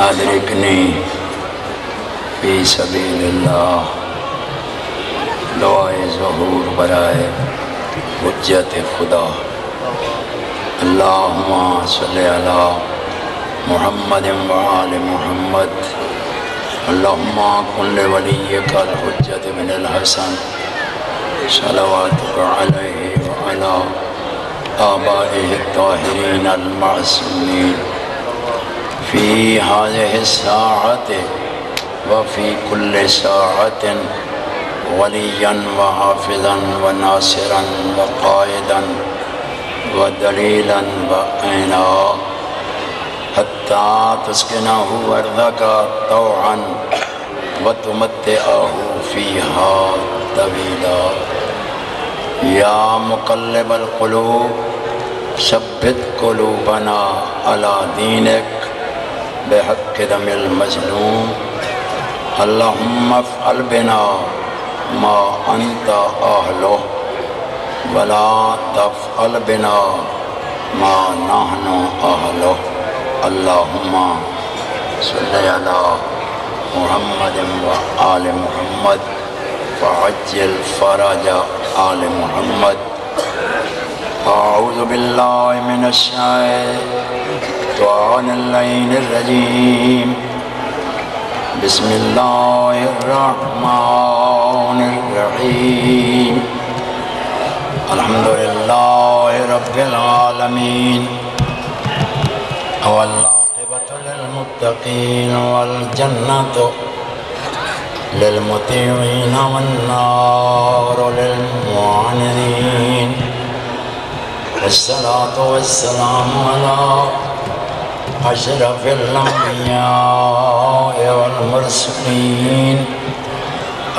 ادرکنی فی سبیل اللہ دعائے ظہور برائے حجت خدا اللہم صلی علی محمد وآل محمد اللہم کن لولیک الحجت بن الحسن صلواتک علیہ وعلی آبائہ الطاہرین المعصومین فی هذه الساعة وفي كل ساعة وليا وحافظا وناصرا وقائدا ودليلا وعينا حتى تسكنه أرضك طوعا وتمتعه فيها طويلا يا مقلب القلوب ثبت قلوبنا على دينك بحق دم المظلوم اللهم افعل بنا ما انت اهله ولا تفعل بنا ما نحن اهله اللهم صل على محمد وآل محمد وعجل فرج آل محمد اعوذ بالله من الشيطان اللعين الرجيم بسم الله الرحمن الرحيم الحمد لله رب العالمين والعاقبة للمتقين والجنة للمطيعين والنار للمعاندين والصلاة والسلام على أشرف الأنبياء والمرسلين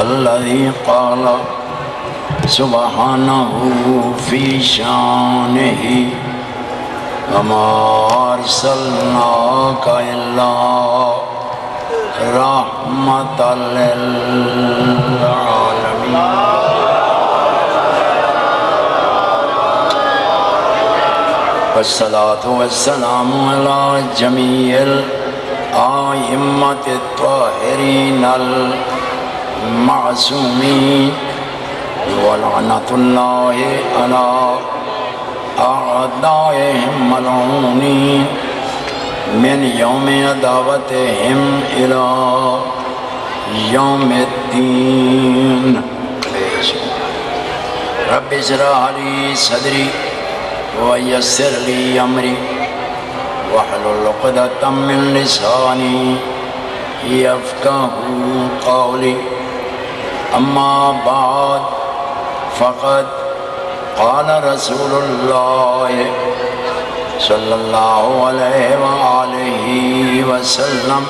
الذي قال سبحانه في شانه وما أرسلناك إلا رحمة للعالمين والصلاة والسلام على جميع الأئمة الطاهرين المعصومين ولعنة الله على أعدائهم ملعونين من يوم عداوتهم إلى يوم الدين رب اشرح لي صدري ويسر لي أمري واحلل عقدة من لساني يفقه قولي أما بعد فقد قال رسول الله صلى الله عليه وآله وسلم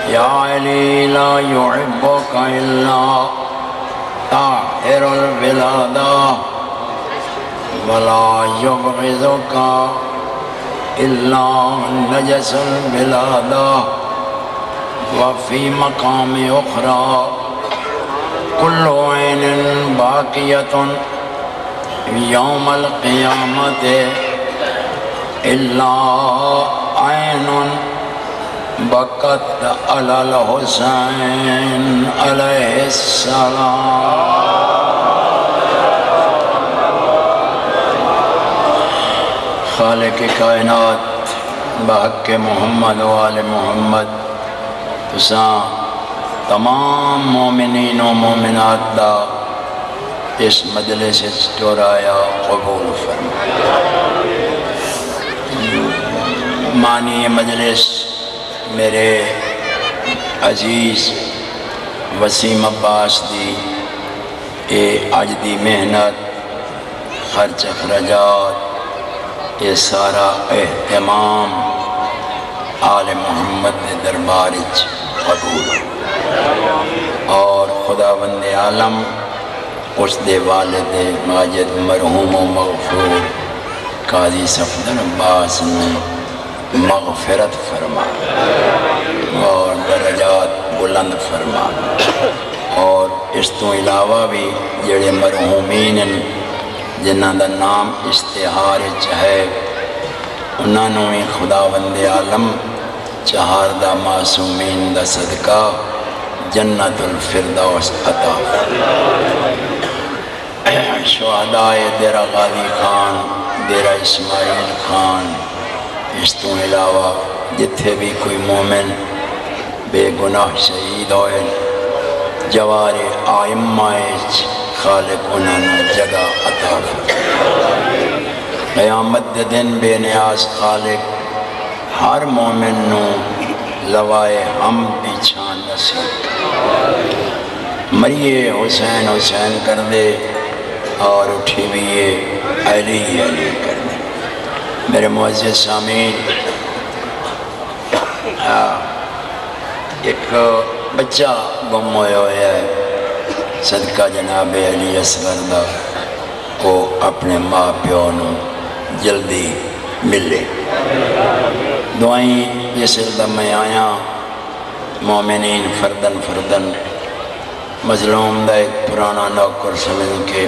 يا علي لا يحبك إلا طاهر البلاد ولا يبغضك إلا نجس البلاد وفي مقام أخرى كل عين باقية يوم القيامة إلا عين بكت على الحسين عليه السلام خالق کائنات بحق محمد و آل محمد تساں تمام مومنین و مومنات دا اس مجلس چورایا قبول فرما معنی مجلس میرے عزیز وسیم عباس دی اے اج دی محنت خرچ اخراجات یہ سارا اہتمام آل محمد نے دربار قبول اور خداوند عالم اس دے والد ماجد مرحوم و مغفور قاضی صفدر عباس نے مغفرت فرما اور درجات بلند فرما اور اس تو علاوہ بھی جڑے مرحومین جنہاں دا نام اشتہار ہے انہوں نے خداوند عالم چہاردہ معصومین دا صدقہ جنت الفردوس عطا شہدائے دیرہ غازی خان، دیرہ اسماعیل خان، اس تو علاوہ جتھے بھی کوئی مومن بے گناہ شہید ہوئے جوار آئمہ خالق انہوں جگہ عطا قیامت دن بے نیاز خالق ہر مومن نو لوائے ہم پیچھان نصیب مریے حسین حسین کر دے اور اٹھی بھی علی علی کر دے۔ میرے معزز سامعین، ایک بچہ گم ہویا ہے صدقہ جناب علی اصغر دا، کو اپنے ماں پیو نو جلدی ملے۔ دعائیں جس دم میں آیا مومنین فردن فردن مظلوم دا ایک پرانا نوکر سمجھ کے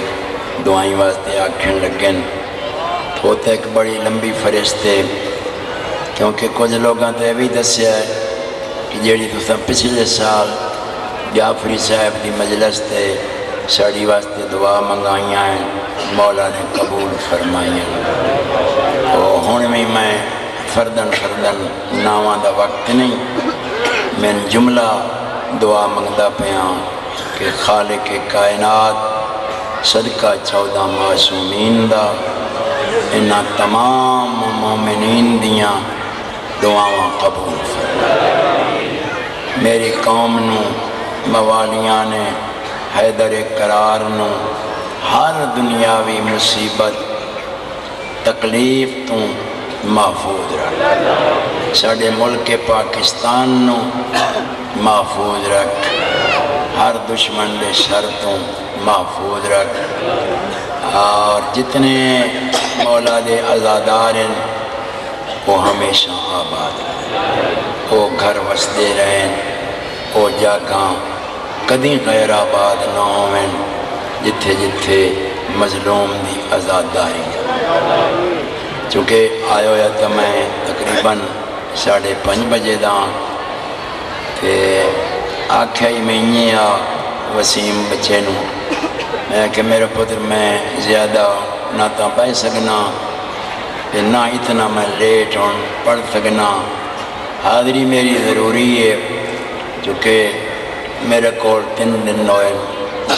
دعائیں واسطے آکھن لگن تو ایک بڑی لمبی فرشتے، کیونکہ کچھ لوگاں تے بھی دسیا ہے کہ جیڑی تو پچھلے سال جعفری صاحب دی مجلس تے ساڑی واسطے دعا منگائیاں ہیں مولا نے قبول فرمائیاں۔ تو ہون میں فردن فردن ناواں دا وقت نہیں، میں جملہ دعا منگدا پیاں کہ خالق کائنات صدقہ 14 معصومین دا انہاں تمام مومنین دیاں دعاواں قبول فرمائے۔ میری قوم نو موالیاں نے حیدر قرار نو ہر دنیاوی مصیبت تکلیف تو محفوظ رکھ، ساڑے ملک پاکستان نو محفوظ رکھ، ہر دشمن دے شر تو محفوظ رکھ، اور جتنے مولا دے عزادار ہیں وہ ہمیشہ آباد رہیں، وہ گھر وسدے رہیں، وہ جاگاں کدیں غیر آباد نہ ہوئیں جتھے جتھے مظلوم دی عزاداری۔ چونکہ آئے ہویا تھا میں تقریباً 5:30 بجے داں تے آکھیا ہی میں یہ وسیم بچے نو میں کہ میرے پتر میں زیادہ نہ تا پڑھ سکنا نہ اتنا میں لیٹ ہوں پڑھ سکنا، حاضری میری ضروری ہے چونکہ میرے کو 3 دن ہوئے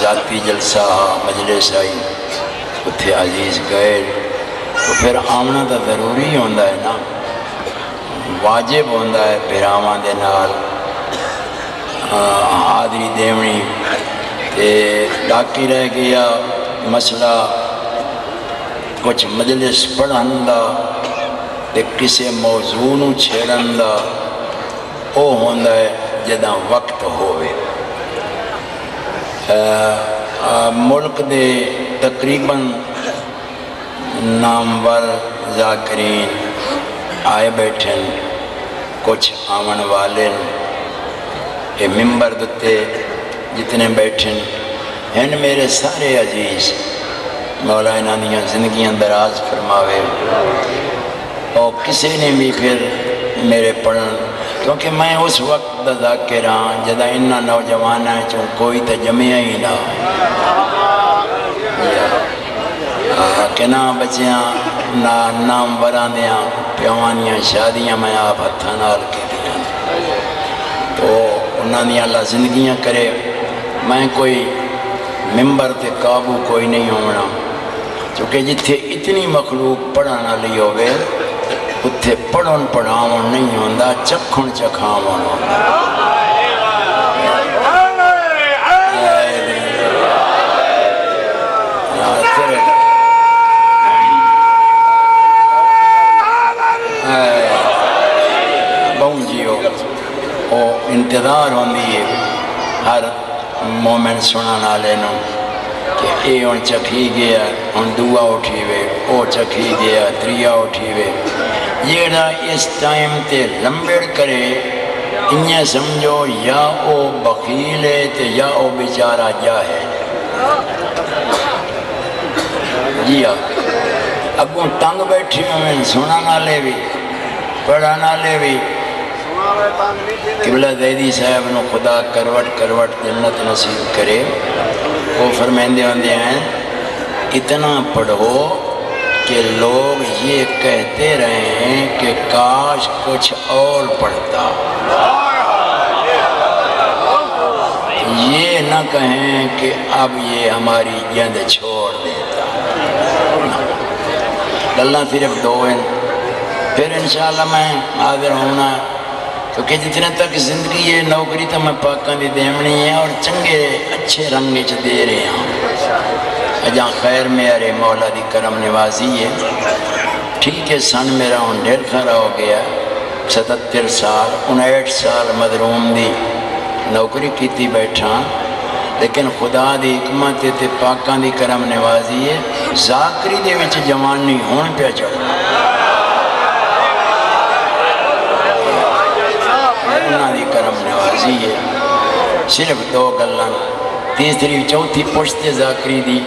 ذاتی جلسہ مجلس آئی اتھے عزیز گئے، تو پھر آمنا تو ضروری ہوندہ ہے نا، واجب ہوندہ ہے بھراواں دے نال حاضری دیونی۔ ڈاکی رہ گیا مسئلہ کچھ مجلس پڑھن دا تے کسے موضوع نو چھیڑن دا، او ہوندہ ہے جداں وقت ہوئے۔ ملک دے تقریباً نامور ذاکرین آئے بیٹھن، کچھ آمن والے اے ممبر دتے جتنے بیٹھن ہیں میرے سارے عزیز، مولا انہاں دیاں زندگیاں دراز فرماوے، اور کسی نے بھی پھر میرے پڑھن، کیونکہ میں اس وقت دا ذاکر ہاں جدہ انہاں نوجوان ہیں چون کوئی تا جمعہ ہی نہ کہ نہ بچیاں نہ نام بران دیاں پیوانیاں شادیاں میں آپ ہتھاں نال کے دیاں، تو انہاں دیاں اللہ زندگیاں کرے۔ میں کوئی ممبر تے قابو کوئی نہیں ہونا، چونکہ جتھے اتنی مخلوق پڑھانا لی ہوئے اتھے پڑھن پڑھاون نہیں ہوندہ، چکھن چکھاون ہوندہ۔ بہن جیو وہ انتظار ہوندی ہے ہر مومن سنانا لینا کہ اے ان چکھی گیا، ان دعا اٹھی وے، او چکھی گیا، تریا اٹھی وے، یہ نا اس ٹائم تے لمبڑ کرے انہیں سمجھو یا او بخیل ہے تے یا او بیچارہ جا ہے۔ جی اگوں تنگ بیٹھی میں سنانا لے بھی پڑھانا لے بھی قبلہ زیدی صاحب نو خدا کروٹ کروٹ جنت نصیب کرے. وہ فرمائندے ہوندے ہیں اتنا پڑھو کہ لوگ یہ کہتے رہے ہیں کہ کاش کچھ اور پڑھتا، یہ نہ کہیں کہ اب یہ ہماری جند چھوڑ دیتا. اللہ صرف دو ہیں، پھر انشاءاللہ میں حاضر ہونا، کیونکہ جتنے تک زندگی ہے نوکری تو میں پاکاں دی دیمنی ہے اور چنگے اچھے رنگ چ دے رہے ہیں. اجاں خیر میرے مولا دی کرم نوازی ہے. ٹھیک ہے سن میرا ہوں ڈھیر سارا ہو گیا، 77 سال 59 سال مدروم دی نوکری کیتی بیٹھا، لیکن خدا دی حکمت تے پاکاں دی کرم نوازی ہے. ذاکری دے وچ جوانی ہون پہ چڑھ انہاں دی کرم نوازی ہے. صرف دو گلان، تیسری چوتھی پشت ذاکری دی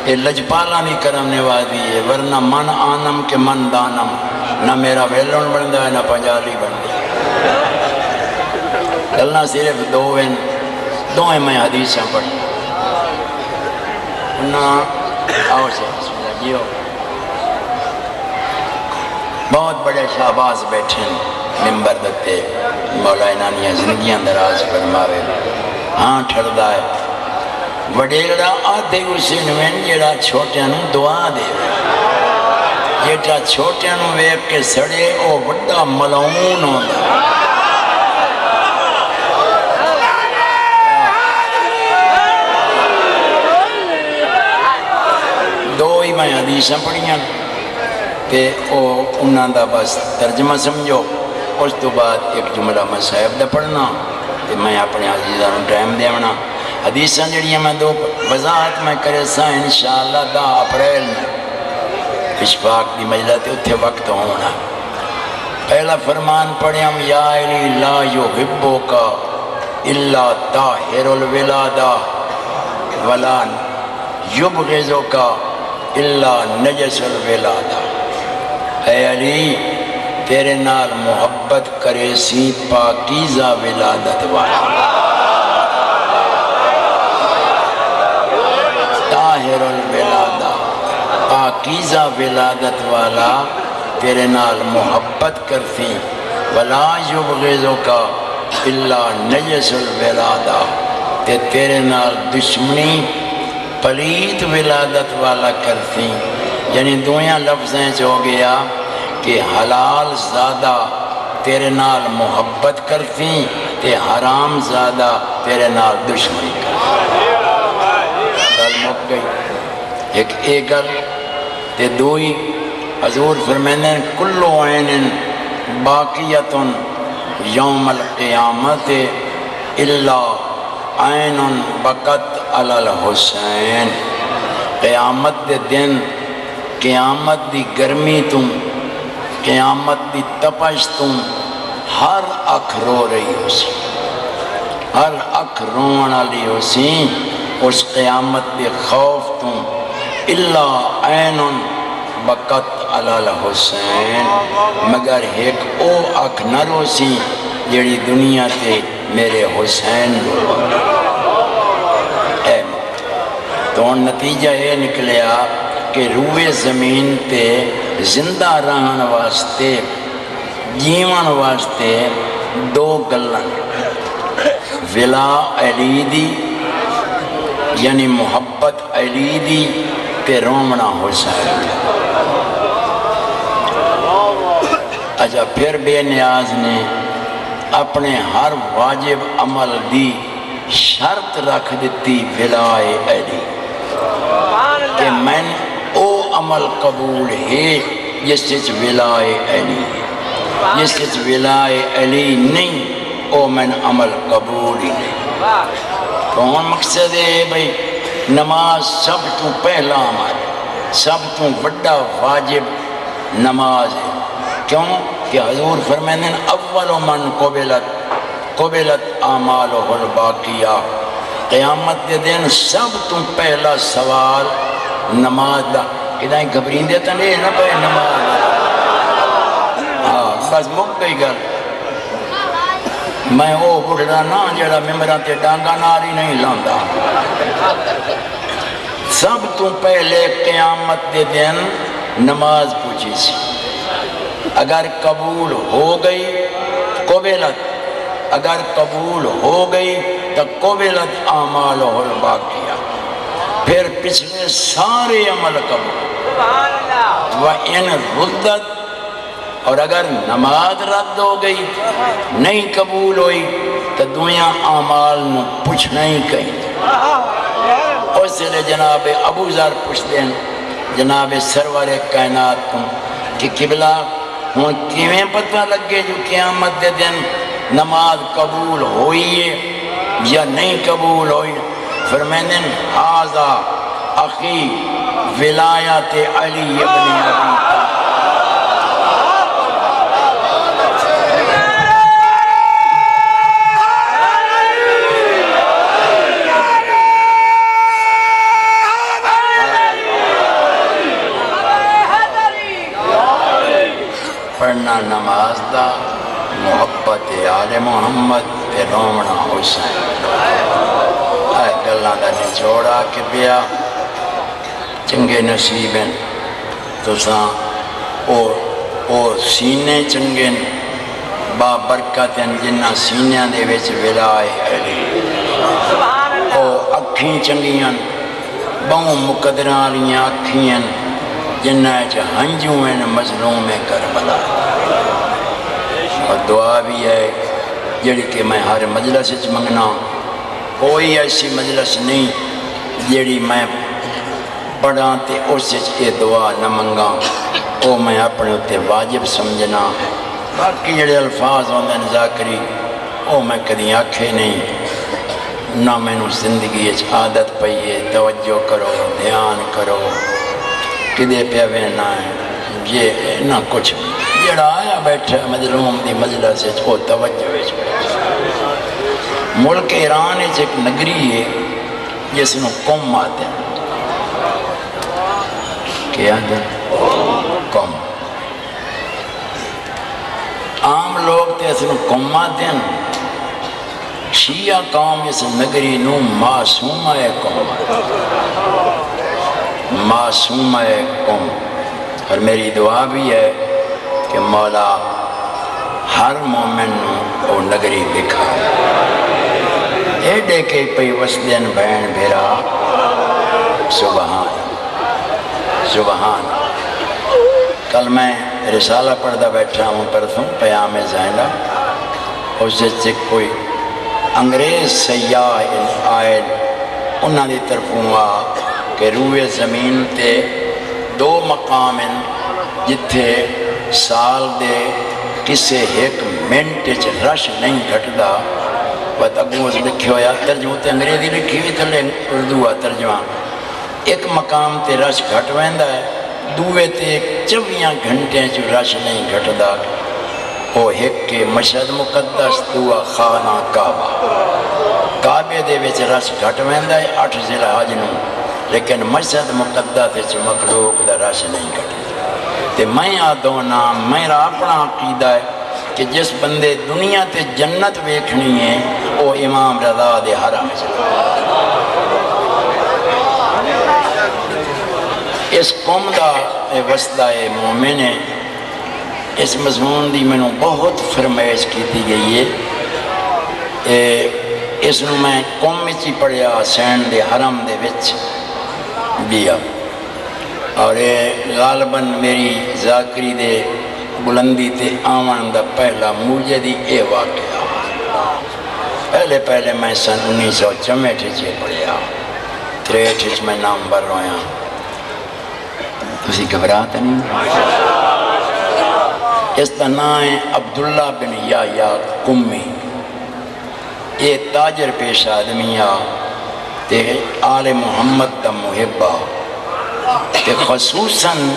اے لجپالاں دی کرم نوازی ہے. ورنہ من آنم کے من دانم، نہ میرا ویلون بندہ ہے نہ پنجالی بندہ. اللہ صرف دو ہیں، دو ہیں میں حدیثیں پڑھ انہاں آؤ سے بسم اللہ جیو. بہت بڑے شہباز بیٹھے ہیں ممبر دتے، مولا انہانیاں زندگیاں دراز فرماوے. ہاں ٹھڑدا ہے وڈیرا آدھے اسے نوین جیڑا چھوٹیاں نو دعا دے، جیڑا چھوٹیاں نو ویب کے سڑے او وڈا ملعون ہوندہ. دو ہی میں حدیثیں پڑھیاں تے او انہاں دا بس ترجمہ سمجھو. اس تو بعد ایک جملہ میں صاحب دا پڑھنا تے میں اپنے عزیزاں نو ٹائم دیونا. حدیثاں جڑیاں میں دو وضاحت میں کرے سا انشاءاللہ 10 اپریل میں اشفاق دی مجلہ تے اتھے وقت ہونا. پہلا فرمان پڑھیں یا علی لا یحبک الا طاہر الولادہ ولا یبغضک الا نجس الولادہ. اے علی تیرے نال محبت کرے سی پاکیزہ ولادت والا، طاہر الولادہ پاکیزہ ولادت والا تیرے نال محبت کرتی. ولا یبغضک الا نجس الولادہ تے تیرے نال دشمنی پلیت ولادت والا کرتی. یعنی دویاں لفظیں ہو گیا کہ حلال زادہ تیرے نال محبت کرتی تے حرام زادہ تیرے نال دشمنی کرتی. گل مک گئی. ایک گل تے دوئی حضور فرمیندے کلو عین باقیت یوم القیامت الا عین بقت علی الحسین. قیامت دے دن قیامت دی گرمی تم، قیامت دی تپش تم، ہر اکھ رو رہی ہو سی، ہر اکھ رون والی ہو سی اس قیامت دے خوف تم. الا عین بقت علی الحسین، مگر ایک او اکھ نہ رو سی جڑی دنیا تے میرے حسین رو. تو نتیجہ یہ نکلیا کہ روئے زمین تے زندہ رہن واسطے جیون واسطے دو گلن، ولا علی دی یعنی محبت علی دی تے رومنا حسین. اچھا پھر بے نیاز نے اپنے ہر واجب عمل دی شرط رکھ دیتی ولا علی کہ میں او عمل قبول ہے جس سے ولا علی، جس سے ولا علی نہیں او میں عمل قبول ہی نہیں. کون مقصد ہے بھئی نماز سب تو پہلا عمل، سب تو بڑا واجب نماز ہے. کیوں کہ حضور فرمائیں اول من قبلت اعمالہ الباقیہ. قیامت دے دن سب تو پہلا سوال نماز دا. کدائیں گھبرین دیتا نہیں نہ پہ نماز. ہاں بس مک گئی گل. میں وہ بڑھڑا نا جڑا ممبران تے ڈانگا ناری نہیں لاندا سب تو پہلے قیامت دے دن نماز پوچھی سی اگر قبول ہو گئی قبلت اگر قبول ہو گئی تو قبلت اعمالہ الباقیہ پھر پچھلے سارے عمل قبول وَإِن رُدَّتْ اور اگر نماز رد ہو گئی نہیں قبول ہوئی تو دنیا اعمال نو پوچھنا ہی کہیں اس لئے جناب ابو ذر پوچھ دیں جناب سرور کائنات کو کہ قبلہ ہوں کیویں پتہ لگے جو قیامت دے دن نماز قبول ہوئی ہے یا نہیں قبول ہوئی فرمائیں حاضا اخی ولایت علی ابن ابی طالب پڑھنا نماز دا محبت آل محمد تے رومنا حسین اے گلان دا نچوڑا کے پیا چنگے نصیبیں تو ساں او سینے چنگیں با برکتیں جنہ سینیاں دے ویچ ولائے علی او اکھیں چنگیاں بہوں مقدران لیاں اکھیں جنہ ہنجوں ہیں مظلوم کربلا اور دعا بھی ہے جڑی کہ میں ہر مجلس منگنا کوئی ایسی مجلس نہیں جڑی میں پڑھا تے اس یہ دعا نہ منگا وہ میں اپنے اتے واجب سمجھنا باقی جڑے الفاظ ہوندے ہیں ذاکری وہ میں کدی آکھے نہیں نہ میں نو زندگی عادت پئیے توجہ کرو دھیان کرو کدے پہ وینا ہے یہ نہ کچھ جڑا آیا بیٹھا مظلوم دی مجلس سے وہ توجہ ویچ بیٹھا ملک ایران ایک نگری ہے جس نو قوم آتے ہیں کیا دیں قوم عام لوگ تے اس نو قوم آتے ہیں شیعہ قوم اس نگری نو معصومہ قوم معصومہ قوم اور میری دعا بھی ہے کہ مولا ہر مومن او نگری دکھا ایڈے کے پئی وسدین بین بھیرا سبحان سبحان کل میں رسالہ پڑھتا بیٹھا ہوں پرسوں پیام زینہ اس سے کوئی انگریز سیاح آئے انہاں دی طرفوں کہ روئے زمین تے دو مقام ہیں جتھے سال دے کسے ایک منٹ رش نہیں گھٹدا بات اگوں لکھی ہویا ترجمہ تے انگریزی لکھی ہوئی تھلے اردو ترجمہ ایک مقام تے رش گھٹ ویندا ہے دوے تے 24 گھنٹے جو رش نہیں گھٹدا وہ ایک کے مشہد مقدس دعا خانہ کعبہ کعبے دے وچ رش گھٹ ویندا ہے 8 ذی الحج نو لیکن مشہد مقدس وچ مخلوق دا رش نہیں گھٹدا تے میں آدھونا میرا اپنا عقیدہ ہے کہ جس بندے دنیا تے جنت ویکھنی ہے وہ امام رضا دے حرم چلا اس قوم دا وسطہ مومن ہے اس مضمون دی میں نے بہت فرمائش کی دی گئی ہے اس نے میں قوم چی پڑھیا حسین دے حرم دے وچ دیا اور غالباً میری ذاکری دے بلندی تے آوان دا پہلا موجدی اے واقعہ پہلے میں سن 1964 چے پڑھیا 63 میں نام بر رویا اسی گھبراتا نہیں اس کا نام ہے عبداللہ بن یحییٰ قمی یہ تاجر پیش آدمیہ تے آل محمد دا محبہ تے خصوصاً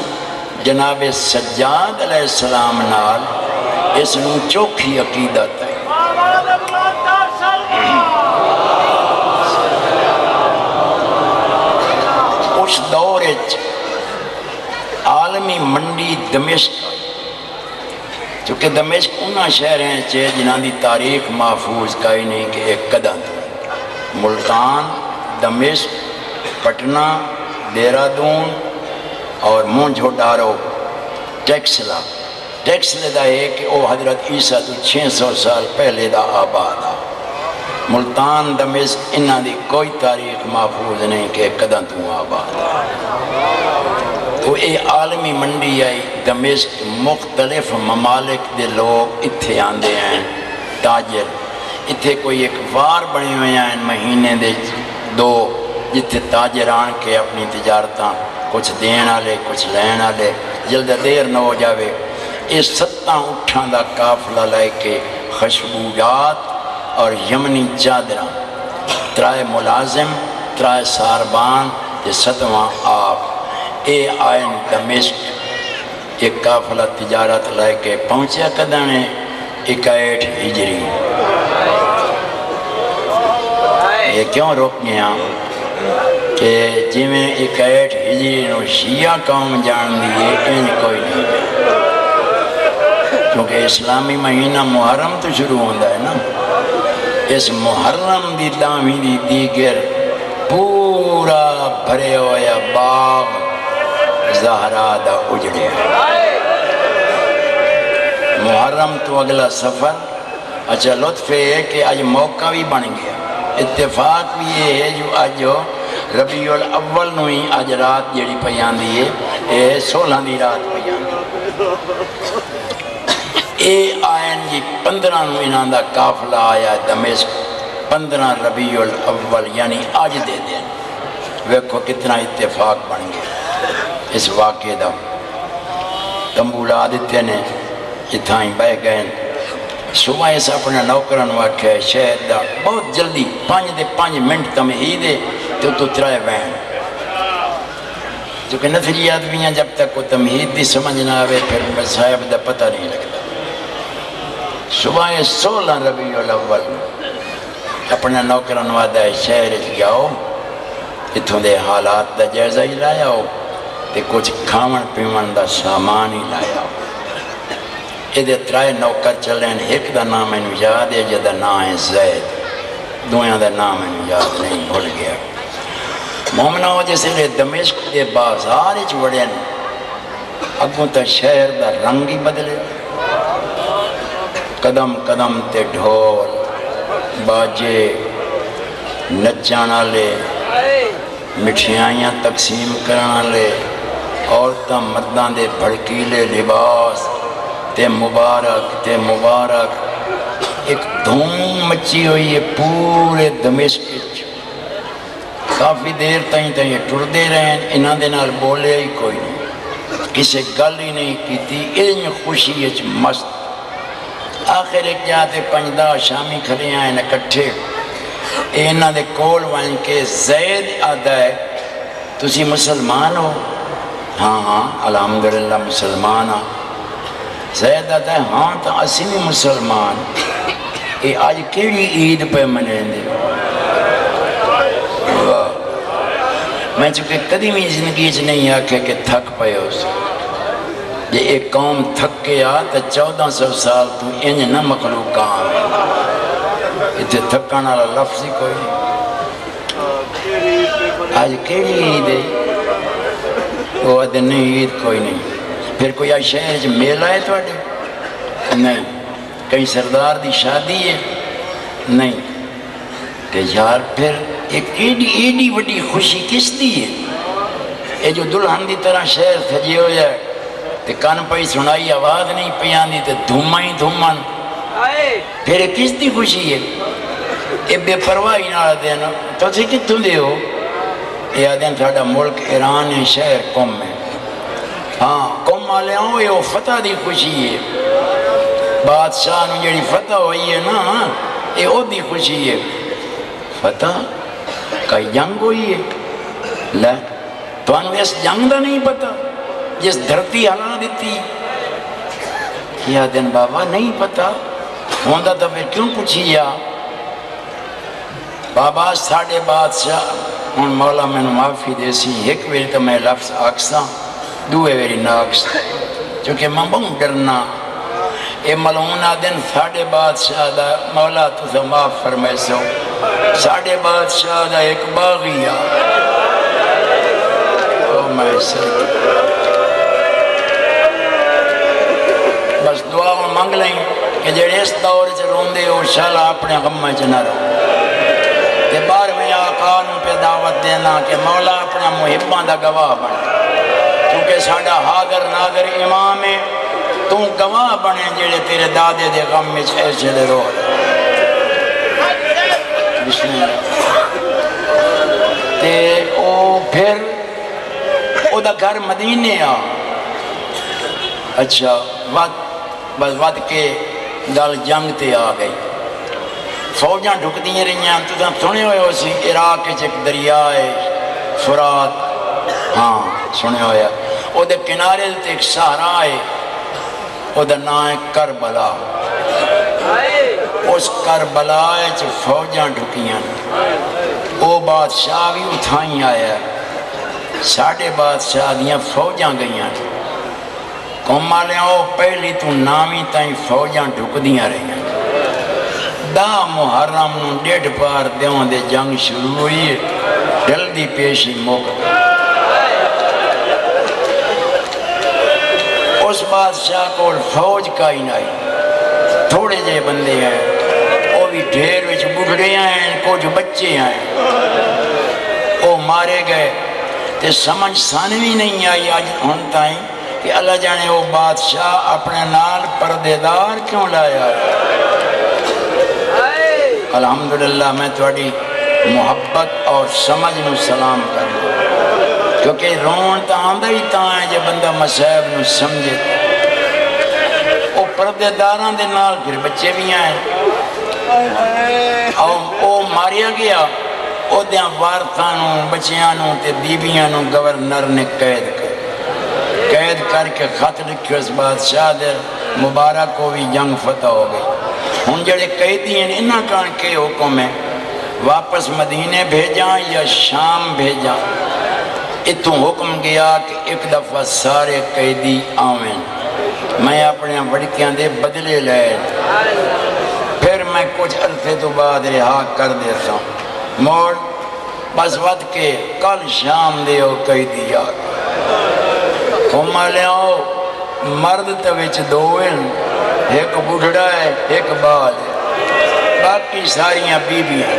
جناب سجاد علیہ السلام نال اس نو چوکھی عقیدت ہے اس دور عالمی منڈی دمشق چونکہ دمشق انہاں شہریں چے جنہاں دی تاریخ محفوظ کئی نہیں کہ ایک قدم ملتان، دمشق، پٹنہ، دہرادون اور مونجھو ڈارو، ٹیکسلا دا ہے کہ وہ حضرت عیسیٰ تو 600 سال پہلے دا آباد آ۔ ملتان، دمشق انہاں دی کوئی تاریخ محفوظ نہیں کہ قدم تو آباد آ۔ تو اے عالمی منڈی آئی دمشق، مختلف ممالک دے لوگ اتھے آندے ہیں، تاجر اتھے کوئی ایک وار بنے ہوئے ہیں مہینے دے 2 جتھے تاجر آن کے اپنی تجارتاں کچھ دین آلے کچھ لین آلے جلد دیر نہ ہو جاوے۔ اس 7 اٹھان دا قافلہ لائے کے خشبویات اور یمنی چادرہ، 3 ملازم، 3 ساربان، یہ 7واں آپ اے آئین دمشق ایک قافلہ تجارت لائے کے پہنچیا قدانے 61 ہجری۔ یہ کیوں رک گیا کہ جی میں 61 ہجری نو شیعہ قوم جان دیئے ان کوئی نہیں، کیونکہ اسلامی مہینہ محرم تو شروع ہوندہ ہے نا۔ اس محرم دی دامی دی دیگر پورا بھرے ہویا باغ زہرا دا اجڑے ہیں۔ محرم تو اگلا سفر، اچھا لطف ہے کہ آج موقع بھی بن گیا، اتفاق بھی یہ ہے جو آج ربیع الاول نوئی آج رات جڑی پیان دیئے اے 16 دی رات پیان دیئے۔ اے آئین جی 15 نوئی ناندہ قافلہ آیا دمشق 15 ربیع الاول یعنی آج دے دیں۔ ویکھو کتنا اتفاق بن گیا اس واقعے دا۔ تنبولا آدھتے نے اتھائیں بہ گئے، صبح اس اپنے نوکران واقع شہر دا بہت جلدی 5 منٹ تمہید ہے تو ترائے وین، چونکہ نظریات بھی ہیں جب تک وہ تمہید بھی سمجھ نہ آوے پھر صاحب دا پتہ نہیں لگتا۔ صبح 16 ربیع الاول اپنے نوکران وعدہ شہر جاؤ، اتھوں دے حالات دا جائزہ ہی لایا ہو تے کچھ کھاون پیون دا سامان ہی لایا ہو۔ ادھے 3 نوکر چلیں، ایک دا نام انہوں یاد ہے جدہ نام ہے زید، دویاں دا نام انہوں یاد نہیں بھول گیا۔ مومنوں جیسے لے دمشق دے بازار اچھ وڑیں، اگوں تا شہر دا رنگ ہی بدلے، قدم قدم تے ڈھول باجے نچانا لے، مٹھیائیاں تقسیم کرنا لے، عورتاں مرداں دے بھڑکیلے لباس تے مبارک ایک دھوم مچی ہوئی ہے پورے دمشق وچ۔ کافی دیر تائیں ٹردے رہے، انہاں دے نال بولے ہی کوئی نہیں، کسے گل ہی نہیں کیتی، ان خوشی اچ مست۔ آخر ایک جاتے 5-10 شامی کھلے آئے اکٹھے، انہاں دے کول وائن کے زید آدھا ہے تسی مسلمان ہو؟ ہاں الحمدللہ مسلمان ہاں۔ زید آدھا ہے ہاں تو اسی بھی مسلمان، اے آج کیڑی عید پہ منیں دے؟ میں چونکہ کدی میں زندگی چ نہیں آکھے کہ تھک پئے ہو سے، یہ ایک قوم تھک کے آ تو 1400 سال تو انج نہ مخلوق کہاں ہے، اتھے تھکان والا لفظ ہی کوئی نہیں۔ آج کیڑی عید ہے؟ وہ آدھے نہیں عید کوئی نہیں۔ پھر کوئی آج شہر جو میلہ ہے تو آڈے؟ نہیں۔ کہیں سردار دی شادی ہے؟ نہیں۔ کہ یار پھر ایک ایڈی وڈی خوشی کس دی ہے؟ یہ جو دلہن دی طرح شہر تھجے ہو جائے تے کان پئی سنائی آواز نہیں پیان دی تے دھوماں ہی دھوماں، پھر کس دی خوشی ہے؟ یہ بے پرواہی نہ دینا تو اسی کتوں دے ہو؟ یہ آدھیں تھوڑا ملک ایران ہے، شہر قوم میں، ہاں قوم والے ہوں یہ فتح دی خوشی ہے، بادشاہ نے جڑی فتح ہوئی ہے نا یہ او دی خوشی ہے۔ فتح کئی جنگ ہوئی ہے، لے تو انہوں اس جنگ دا نہیں پتا جس دھرتی ہلا دیتی؟ کیا دن بابا نہیں پتا ہوندہ تو پھر کیوں پوچھی جا؟ بابا ساڑھے بادشاہ ان مولا میں معافی دیسی، ایک ویری تو میں لفظ آکساں، دوے ویری ناکس، چونکہ میں بہت ڈرنا یہ ملعون دن ساڑھے بادشاہ دا مولا تُسا معاف فرمائے سو ساڑھے بادشاہ دا ایک باغی آ او میں سر بس دعا منگ لیں کہ جڑے اس دور سے روندے ہو شالا اپنے غم میں نہ رو کہ بار میں آقا نوں پہ دعوت دینا کہ مولا اپنا محباں دا گواہ بن کیونکہ ساڑا حاضر ناظر امام ہے تو گواہ بنے جڑے تیرے دادے دے غم میں ایسے دے رو بسم اللہ تے او پھر او دا گھر مدینے آ اچھا بس وقت کے گل جنگ تے آ گئی فوجاں ڈھک دیں رہیاں تو سنے ہوئے ہو سی عراق ایک دریا ہے فرات ہاں سنے ہوئے او دے کنارے تے ایک سہرا ہے او دا نام ہے کربلا اس کربلا ہے فوجاں ڈھکیاں او بادشاہ بھی اٹھائیں آیا ساڑھے بادشاہ دیاں فوجاں گئیاں قومہ لے آؤ پہلی تو نامی تائیں فوجاں ڈھک دیاں رہیاں دا محرم نو 1.5 پار دیوں دے جنگ شروع ہوئی ہے جلدی پیشی موقع اس بادشاہ کو فوج کا ہی نہیں تھوڑے جے بندے ہیں وہ بھی ڈھیر وچ بڑھڑے ہیں کچھ بچے ہیں وہ مارے گئے تے سمجھ سانوی نہیں آئی آج ہونتا ہے کہ اللہ جانے وہ بادشاہ اپنے نال پردیدار کیوں لایا ہے الحمدللہ میں تھوڑی محبت اور سمجھ نو سلام کروں کیونکہ رون تا آندہ ہی تا ہے جب بندہ مسائب نو سمجھے وہ پردیداران دے نال پھر بچے بھی آئے اور وہ ماریا گیا وہ دیاں وارتانوں بچیانوں تے بیبیانوں گورنر نے قید کر کے خط لکھے اس بادشاہ دے مبارک کو بھی جنگ فتح ہو گئی ہن جڑے قیدی ہیں انہاں کان کے حکم ہے واپس مدینے بھیجاں یا شام بھیجاں اتوں حکم گیا کہ ایک دفعہ سارے قیدی آویں میں اپنے وڑکیاں دے بدلے لائے پھر میں کچھ عرصے تو بعد رہا کر دیتا ہوں موڑ بس وقت کے کل شام دے ہو قیدی آ قومہ لے آؤ مرد توچ دوئن ایک بڑھڑا ہے ایک بال ہے باقی ساریاں بیبیاں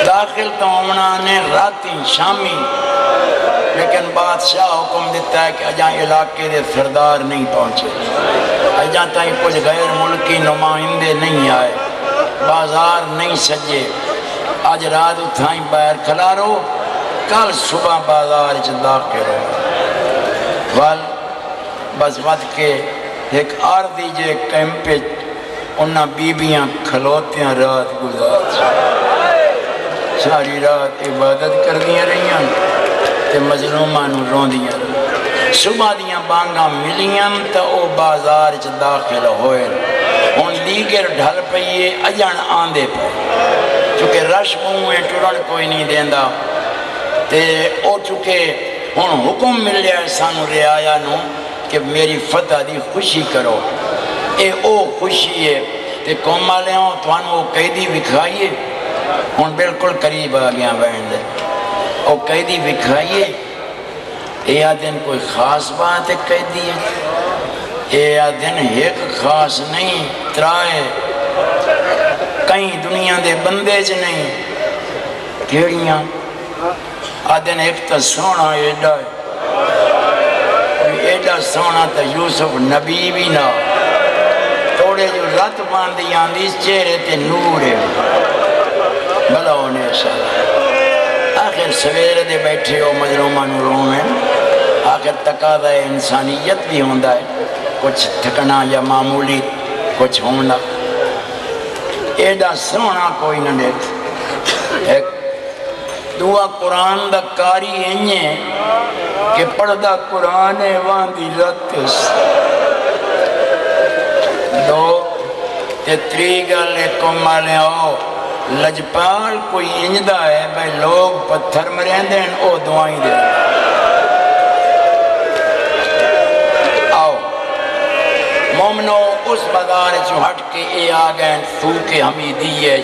داخل تو امنا نے راتی شامی لیکن بادشاہ حکم دیتا ہے کہ اجاں علاقے دے سردار نہیں پہنچے اجاں تائیں کچھ غیر ملکی نمائندے نہیں آئے بازار نہیں سجے آج رات اتھائیں باہر کھلا رو کل صبح بازار چ داخل ہو بس وقت کے ایک آردی جے کیمپے انہاں بیبیاں کھلوتیاں رات گزار ساری رات عبادت کر دیا رہیاں تے مظلوماں نو رون دیا رہیاں صبح دیاں بانگاں ملیاں تا او بازار چ داخل ہوئے ان دیگر ڈھل پئیے اجان آندے پہ چونکہ رش موئے ٹرن کوئی نہیں دیندہ تے او چونکہ ہن حکم مل جائے سانو رعایا نو کہ میری فتح دی خوشی کرو اے او خوشی ہے تے قومہ لے ہوں تو انہوں قیدی بکھائیے ہن بالکل قریب آ گیا بہن دے او قیدی بکھائیے اے آدھن کوئی خاص بات ہے قیدی ہے اے آدھن ایک خاص نہیں ترائے کہیں دنیا دے بندے چ نہیں کیڑیاں آدھن ایک تا سونا ایڈا ہے ایڈا سونا تا یوسف نبی بھی نہ توڑے جو رت باندھی آندھی چہرے تے نور ہے بھلا ہونے شاء آخر سویرے دے بیٹھے ہو مظلومہ نوروں میں آخر تقاضا انسانیت بھی ہوندہ ہے کچھ تھکنا یا معمولی کچھ ہونا ایڈا سونا کوئی نہ دیکھ ایک دعا قرآن دا کاری انہیں کہ پڑھدا قرآن واندی رتس دو تے تریگا لے کمہ لے آؤ لجپال کوئی انجدہ ہے بھئی لوگ پتھر مرین دیں او دعائیں دیں آؤ مومنو اس بازار چو ہٹ کے اے آگئے سوک حمیدیہ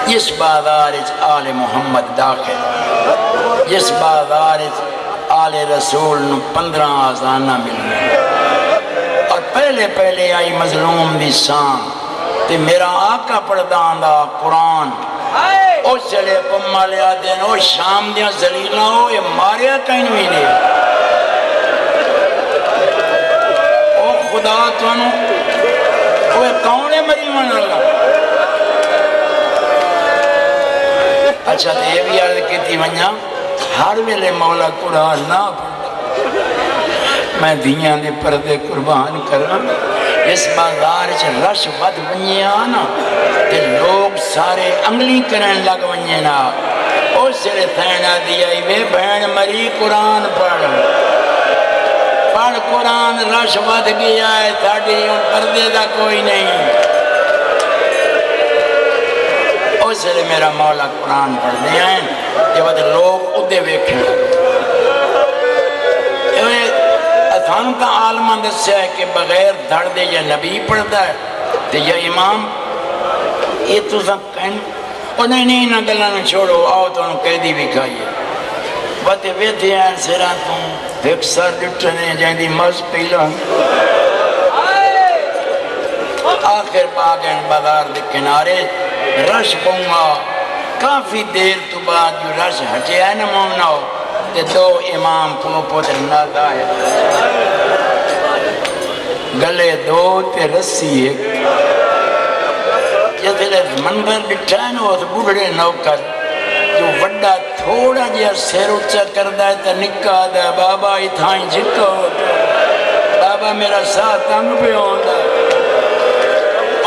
جس بازار آل محمد داخل جس بازار آل رسول 15 آزانہ ملنے اور پہلے آئی مظلوم دی شان تے میرا آقا پڑھدان دا قرآن او چلے پمہ لیا دین او شام دیا زلیلہ ہو یہ ماریا کہیں نہیں لے او خدا توانو وہ کون مریمان اللہ اچھا تو یہ بھی عرض کیتی ونیا ہر ویلے مولا قرآن نہ پڑھتا میں دیاں دے پردے قربان کرنا اس بازار چھ رش ود ونیے آنا تے لوگ سارے انگلی کرن لگ ونیے نا او سرے تھینا دیا وے بہن مری قرآن پڑھ قرآن رش ود گیا ہے تھاڑی ان پردے دا کوئی نہیں او سرے میرا مولا قرآن پڑھ دیا ہے یہ ود لوگ ادھے ویکھیں اتھان کا عالمان دسیا ہے کہ بغیر دھڑ دے یا نبی پڑھتا ہے تو یا امام یہ تو سب کہیں اور نہیں نہ گلہ چھوڑو آؤ تو انہوں قیدی بھی کھائیے باتے بیٹھے ہیں سراتوں ایک سر ڈٹنے جائیں دی مز پیلا آخر باغین بازار دے کنارے رش پونگا کافی دیر تو بعد جو رش ہٹے ہے نا مومنہ ہو تے دو امام کو پتر نادا ہے گلے دو تے رسی ایک یہ دلے منظر بٹھا ہے نا وہ بڑھڑے نوکر جو وڈا تھوڑا جیا سیر اچھا کردہ ہے تا نکا دا بابا اتھائیں جھکا ہوتا بابا میرا ساتھ تنگ پہ ہوتا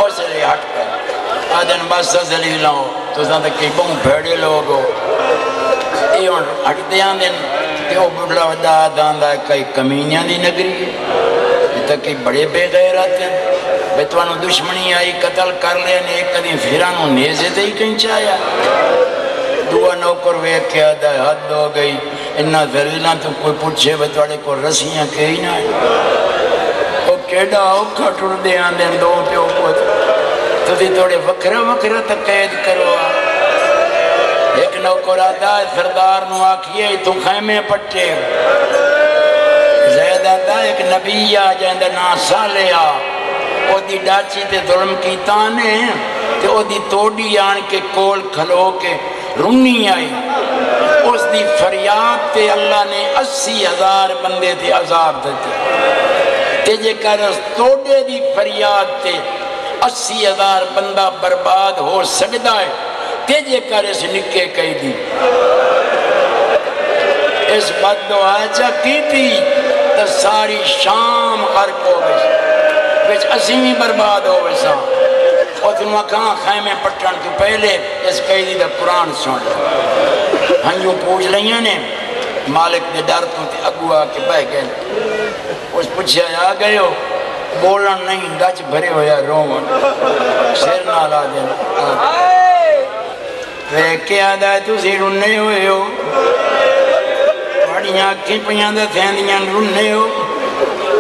اور سے لے ہٹ کر آدن باسا زلیلہ ہو تو زیادہ کئی بہن بھیڑے لوگ ہو یہ ہٹ دیاں دن کہ وہ بڑھڑا وڈا آدھاندہ ہے کئی کمینیاں دی نگری ہے یہ تک کئی بڑے بے غیر آتے ہیں بیتوانو دشمنی آئی قتل کر لے نے ایک قدیم فیرانو نیزے دے ہی کہیں چاہیا دعا نوکر ویک کے آدھا ہے حد ہو گئی انہا ذریلہ تو کوئی پوچھے بیتواڑے کو رسیاں کہیں نہ ہے وہ کیڑا اوکھا ٹھوڑ دے آندے دو پہ اوپر تو دی توڑے وکرہ تک قید کرو ایک نوکر آدھا ہے سردار نو آکھئے تو خیمے پٹے زید آدھا ایک نبی آ جائندہ ناسا لیا او دی ڈاچی تے ظلم کی تانے تے او دی توڑی آن کے کول کھلو کے رنی آئی اس دی فریاد تے اللہ نے 80,000 بندے تے عذاب دیتے تے جے کر اس توڑے دی فریاد تے 80,000 بندہ برباد ہو سکتا ہے تے جے کر اس نکے کئی دی اس بد دعا چا کی تھی تو ساری شام غرق ہو گئی بچ اسیمی برباد ہو ویسا اور تنوہ کہاں خیمے پٹھن تو پہلے اس قیدی دا قرآن سن ہنجو پوچھ لئیاں نے مالک دے ڈر تو تے اگوا کے بہ گئے اس پوچھا آ گئے ہو بولن نہیں ڈچ بھرے ہویا رومن سیر نالا دینا کیا دا تو سی رننے ہوئے ہو پڑیاں کی پیاں دا تھیندیاں رننے ہو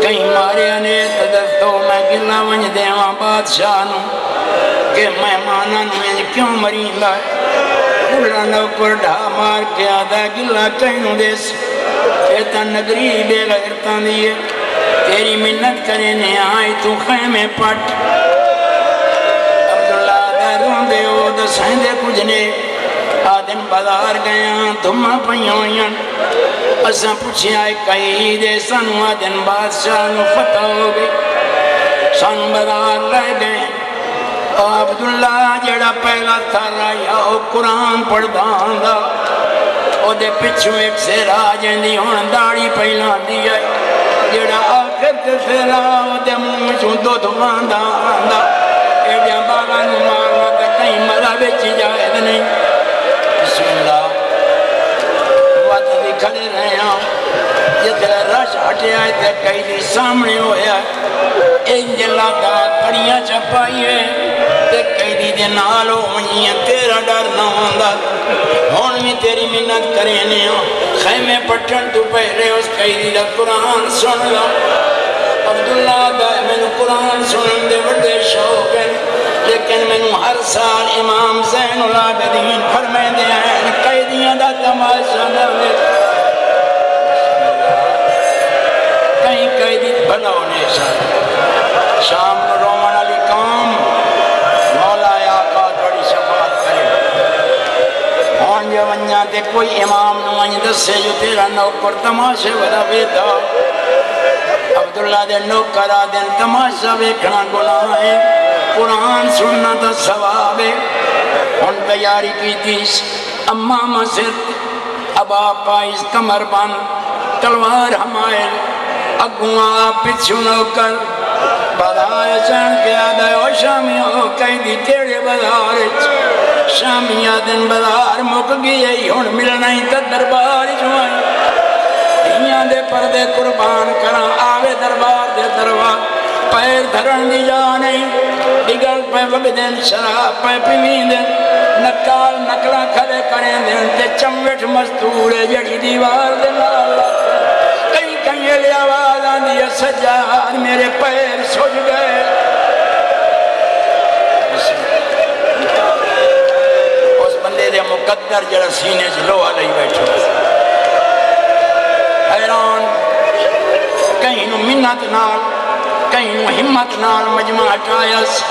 کہیں مارے آنے تدستو میں گلہ ونج دیواں بادشاہ نو کہ مہمانہ نویں کیوں مرین لائے بڑا نوکر ڈھا مار کے آدھا گلہ کہیں نو دیس ایتا نگری بے غیرتان دیئے تیری منت کرنے آئی تو خیمے پٹ عبداللہ آدھا روندے ہو دا سہندے کجنے آدھن بازار گیا دھمہ پہیوئیاں اساں پوچھے آئے کئی دے سنو آدھن بادشاہ نو فتح ہو گئی سن بازار رہ گئے عبداللہ جڑا پہلا تھا رایا ہو قرآن پڑھ داندہ او دے پچھو ایک سے راجن دی ہون داڑی پہلا دیا جڑا آخر تے سے راہ دے مونچوں دو دھوان داندہ اے جا باغا نو مارنا تے کہیں مرا بیچی جائے نہیں بسم اللہ وقت بھی کھڑے رہے ہیں یہ تیرا رش ہٹے آئے تے کئی دی سامنے ہویا انجلہ دا کڑیاں چپائیے تے کئی دی دے نالو ہوئی ہیں تیرا ڈر نہ ہوندہ ہون میں تیری منت کرینے ہو خیمے پٹھن تو پہلے اس کئی دی دا قرآن سن لو عبداللہ دا میں نے قرآن کوئی امام نوائیں دسے جو تیرا نوکر تماشے والا بیتا عبداللہ دے نوکر آدن تماشا بیکھنا گناہ ہے قرآن سننا تا ثواب ہے ان تیاری کی تیس اماں مسجد ابا پائس کمر بند تلوار ہمائل اگوں آپ پچھو نوکر بدائے چین کے آدھائے او شامی ہو کئی دی تیرے بدار شامی آدن بدار مک گئی ہون ملنا ہی تا دربار جوائیں دنیا دے پردے قربان کران آوے دربار دے دربار پیر دھرن دی جانے دیگر پہ وگدن شراب پہ پیمین دن نکال نکلا کھلے کریں دن تے چموٹ مستورے جڑی دیوار دن اللہ کہیں کہیں یہ لے آواز آندی ہے سجاد میرے پیر سوج گئے اس بندے دے مقدر جڑا سینے سے لو علیہ بیٹھو حیران کہیں نو منت نال کہیں نو ہمت نال مجمع ہٹایس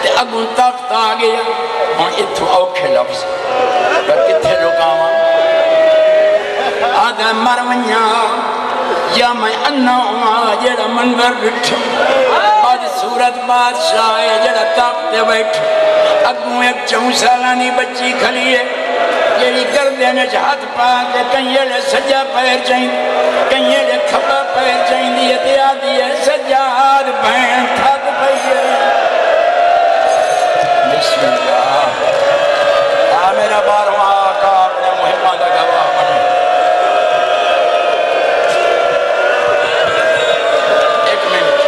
تے اگوں تخت آ گیا ہوں اتھو اوکھے لفظ پر کتھے رکاواں آدھا مرونیا یا میں انہ ہوں جڑا منظر بٹھو آج صورت بادشاہ ہے جڑا تخت بیٹھو اگوں ایک 4 سالانی بچی کھلی ہے جیڑی گردے ہاتھ پا کے کہیں لے سجا پیر چاہیں کہیں لے کھپا پیر چاہیں دیئے دیا دیئے سجاد بہن تھک پہیے بسم اللہ میرا بارواں آقا اپنے محمد گواہ بنے ایک منٹ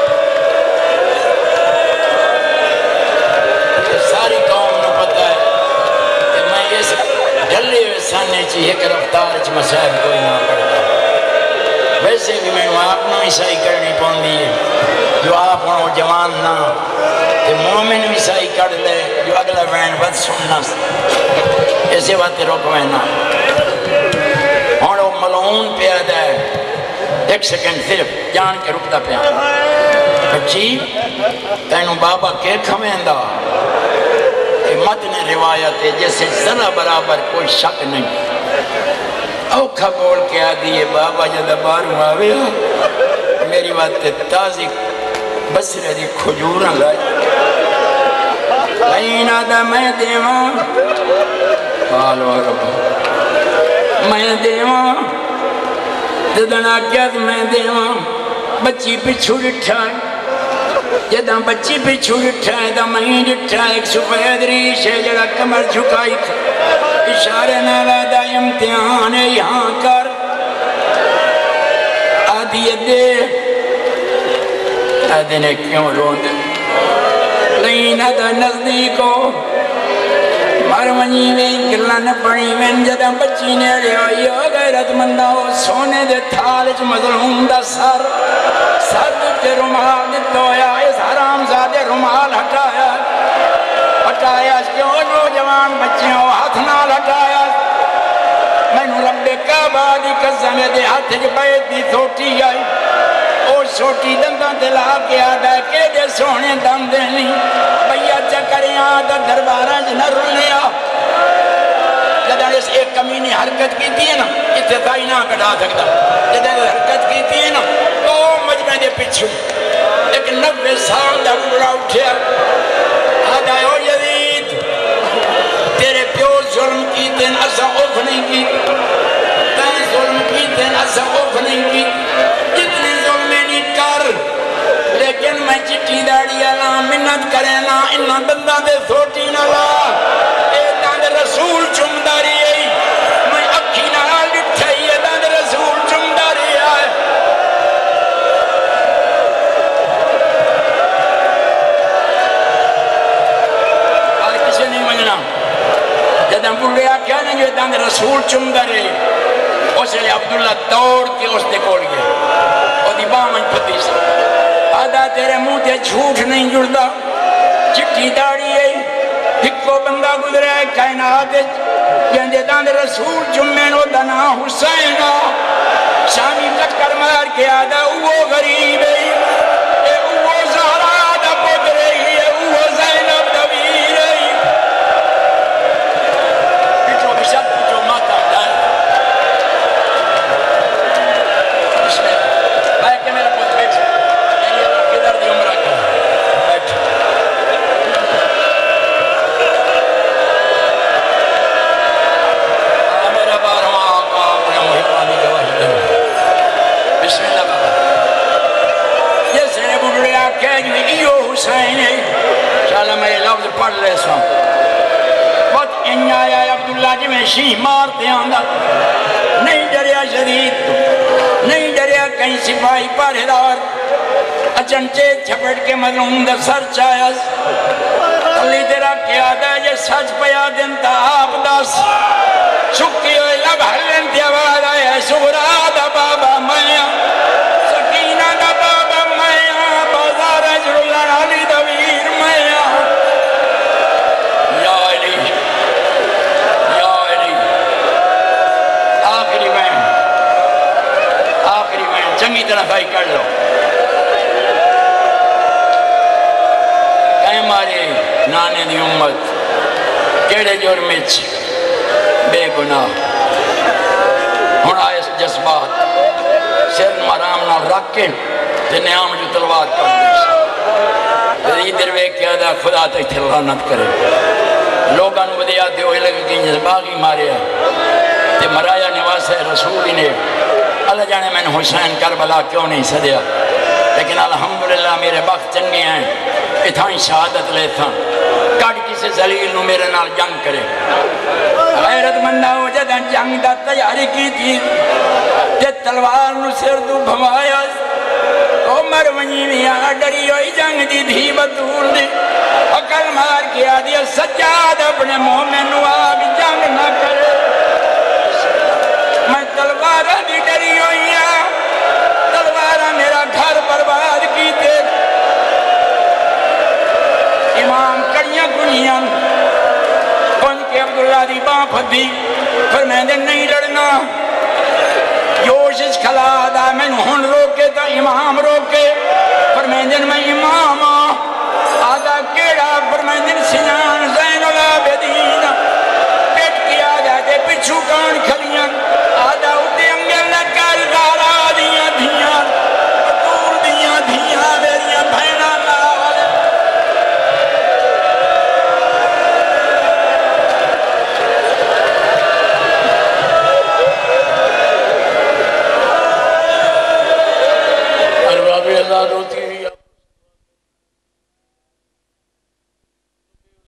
یہ ساری قوم نے پتہ ہے کہ میں اس ڈھلے ہوئے سانے چاہیے کہ رفتار چ مسائل کوئی نہ پڑتا ویسے بھی میں آپ نو عیسائی کرنی پوندی ہے جو آپ ہوں جوان نہ کہ مومن بھی صحیح کر لے جو اگلا وین بد سننا ایسے باتیں روکوینا ہوں وہ ملعون پیادہ ہے 1 سیکنڈ صرف جان کے رکتا پیا بچی تینوں بابا کے کھویندہ متن روایت ہے جیسے ذرا برابر کوئی شک نہیں اوکھا بول کے آدھی ہے بابا جدہ باروں آوے میری بات تازی بسرے دی کھجوراں لائی لائن آدھا میں دیواں حالو رب میں دیواں ددنا کیا میں دیواں بچی پچھو ڈٹھا جدہ بچی پچھو ڈٹھا ہے دا میں ڈٹھا ایک سفید ریش ہے جڑا کمر جھکائی اشارے نالا دا امتحان ہے یہاں کر آدھی دے آدھے نے کیوں رو دے لین دا نزدیکو مرونی میں گلن پڑی میں جدہ بچی نے ریوئی ہو غیرت مندہ ہو سونے دے تھالج مظلوم دا سر تے رمال دتویا اس حرام زادے رمال ہٹایا کیوں نوجوان بچیوں ہاتھ نال ہٹایا میں نو رب کعبہ دی قسم دے ہاتھ جو بیت دی سوٹی آئی اور سوٹی دندہ دلا کے آدھا کہ دے سونے دم دے نہیں بھیا چکریاں آدھا دربارہ جنہ رلیا جدہ اس ایک کمینی حرکت کی تھی نا اتفائی نہ کٹا سکتا جدہ حرکت کی تھی نا تو مجمع دے پچھو ایک 90 سال دا بڑا اٹھیا آدھا او یزید تیرے پیو ظلم کی تین اسا اوف نہیں کی تین ظلم کی تین اسا اوف نہیں کی جتنے ظلمیں نہیں کر لیکن میں چٹی داڑی اللہ منت کرے نا انہاں بندہ دے سوٹی نہ لا اے داند رسول چمداری ہے میں اکھی نہ لٹھائی ہے داند رسول چمداری ہے آج کسی نہیں منجنا جدہ بڑھے آکیا نا جو داند رسول چمداری اس لئے عبداللہ دوڑ کے اس دے کھول گئے اور دی بامن پتی سے آدھا تیرے منہ تے جھوٹ نہیں جڑتا چٹی داڑی ہے ہکو بندہ گزرے کائنات جندے داند رسول جمعین و دنا حسینہ شامی چکر مار کے آدھا وہ غریب ہے وہ زہرا آدھا پتر ہے وہ زینب دویر ہے پچھو بشک پچھو ماتا دائیں کہہ جو ایو حسین ہے چالا میں یہ لفظ پڑھ لے سو بہت انہیں آیا ہے عبداللہ جی میں شیح مارتے آنگا نہیں ڈریا شدید نہیں ڈریا کہیں سپاہی پہرےدار اچنچے چھپٹ کے مظلوم دا سر چاہیس اللہ تیرا کیا دا جے سچ پیا دن تا آپ دس چکی ہوئے لب حلن تھی آواز آئے سغرا دا بابا میا سکینہ دا بابا میا بازار اجر اللہ علی دویر میا یا علی یا علی آخری وین چنگی طرح بھائی کر لو کہیں مارے نانے دی امت کیڑے جرمچ بے گناہ ہونا اس جذبات سر مرام نہ رکھ کے تے نیام جو تلوار کر دیس ادھر وے کیا دا خدا تک لعنت کرے لوگاں نو بدیا تے ہوئے لگے کہ جذباغی مارے تے مرایا نواز رسول نے اللہ جانے میں نے حسین کربلا کیوں نہیں سدیا لیکن الحمدللہ میرے بخت چنگے ہیں اتھائیں شہادت لیتا کٹ کسی ذلیل نو میرے نال جنگ کرے غیرت مندہ ہو جدہ جنگ دا تیاری کی تھی تے تلوار نو سر دو بھوایا عمر ونیویاں ڈری ہوئی جنگ دی دھی بطول دی عقل مار کیا دیا سجاد اپنے مومن نو آگ جنگ نہ کرے میں تلوارہ دی ڈری ہوئی تلوارہ میرا گھر برباد کی تے امام کڑیاں کنیاں بن کے عبداللہ دی باپ دی فرمیندے نہیں لڑنا جوشش کھلا دا میں ہن روکے تا امام روکے فرمیندے میں امام آدھا کیڑا فرمیندے سنان زین العابدین پیٹ کیا جاتے پچھو کان کھلیاں آدھا اتے انگل نکال دارا دیاں دھیاں دور دیاں دھیاں دیاں بھینا لال البابی ازاد ہوتی ہوئی